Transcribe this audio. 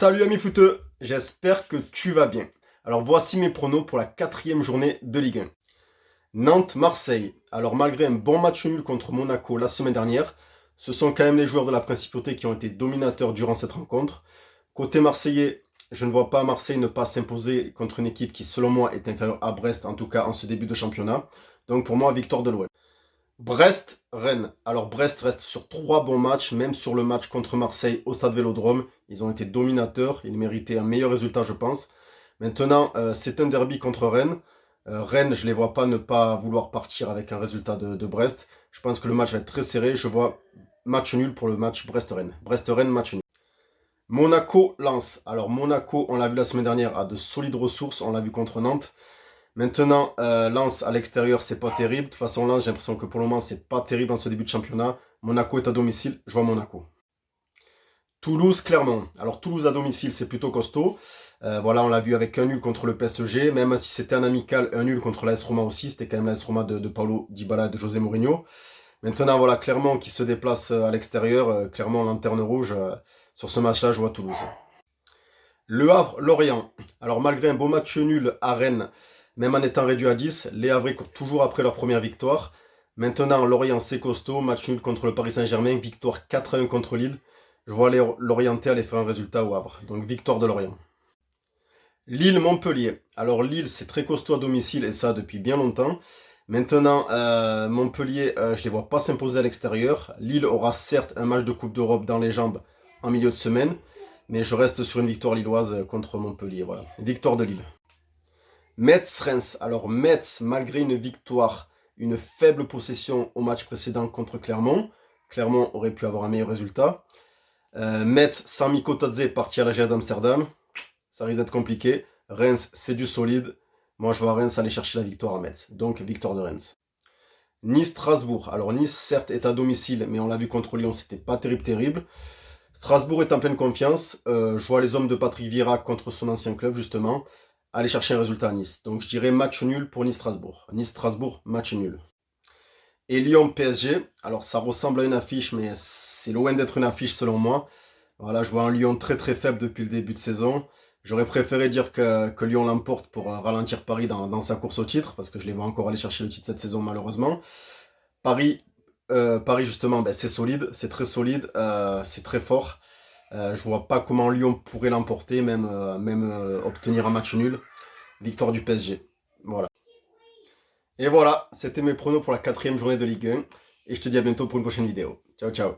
Salut amis footeux, j'espère que tu vas bien. Alors voici mes pronos pour la 4e journée de Ligue 1. Nantes-Marseille. Alors malgré un bon match nul contre Monaco la semaine dernière, ce sont quand même les joueurs de la Principauté qui ont été dominateurs durant cette rencontre. Côté marseillais, je ne vois pas Marseille ne pas s'imposer contre une équipe qui selon moi est inférieure à Brest, en tout cas en ce début de championnat. Donc pour moi, victoire de l'OM. Brest-Rennes. Alors Brest reste sur 3 bons matchs, même sur le match contre Marseille au Stade Vélodrome. Ils ont été dominateurs, ils méritaient un meilleur résultat je pense. Maintenant, c'est un derby contre Rennes. Rennes, je ne les vois pas ne pas vouloir partir avec un résultat de Brest. Je pense que le match va être très serré. Je vois match nul pour le match Brest-Rennes. Brest-Rennes, match nul. Monaco-Lens. Alors Monaco, on l'a vu la semaine dernière, a de solides ressources. On l'a vu contre Nantes. Maintenant, Lens à l'extérieur, c'est pas terrible. De toute façon, Lens, j'ai l'impression que pour le moment, c'est pas terrible en ce début de championnat. Monaco est à domicile, je vois Monaco. Toulouse-Clermont. Alors Toulouse à domicile, c'est plutôt costaud. Voilà, on l'a vu avec un nul contre le PSG. Même si c'était un amical, un nul contre l'AS Roma aussi. C'était quand même l'AS Roma de Paulo Dybala et de José Mourinho. Maintenant, voilà, Clermont qui se déplace à l'extérieur. Clermont, lanterne rouge. Sur ce match-là, je vois Toulouse. Le Havre-Lorient. Alors malgré un beau match nul à Rennes, même en étant réduit à 10, les Havrais courent toujours après leur première victoire. Maintenant, Lorient c'est costaud, match nul contre le Paris Saint-Germain, victoire 4-1 contre Lille. Je vois les Lorientais aller faire un résultat au Havre. Donc victoire de Lorient. Lille-Montpellier. Alors Lille c'est très costaud à domicile et ça depuis bien longtemps. Maintenant, Montpellier, je ne les vois pas s'imposer à l'extérieur. Lille aura certes un match de Coupe d'Europe dans les jambes en milieu de semaine, mais je reste sur une victoire lilloise contre Montpellier. Voilà, victoire de Lille. Metz-Reims. Alors Metz, malgré une victoire, une faible possession au match précédent contre Clermont, Clermont aurait pu avoir un meilleur résultat. Metz, sans Mikotadze, parti à la GS d'Amsterdam, ça risque d'être compliqué. Reims, c'est du solide. Moi, je vois Reims aller chercher la victoire à Metz. Donc, victoire de Reims. Nice-Strasbourg. Alors, Nice, certes, est à domicile, mais on l'a vu contre Lyon, c'était pas terrible. Strasbourg est en pleine confiance. Je vois les hommes de Patrick Vieira contre son ancien club, justement, aller chercher un résultat à Nice. Donc, je dirais match nul pour Nice-Strasbourg. Nice-Strasbourg, match nul. Et Lyon-PSG. Alors, ça ressemble à une affiche, mais c'est loin d'être une affiche selon moi. Voilà, je vois un Lyon très faible depuis le début de saison. J'aurais préféré dire que Lyon l'emporte pour ralentir Paris dans sa course au titre, parce que je les vois encore aller chercher le titre cette saison malheureusement. Paris, Paris justement, ben, c'est solide, c'est très solide, c'est très fort. Je vois pas comment Lyon pourrait l'emporter, même obtenir un match nul. Victoire du PSG. Voilà. Et voilà, c'était mes pronos pour la 4e journée de Ligue 1. Et je te dis à bientôt pour une prochaine vidéo. Ciao, ciao.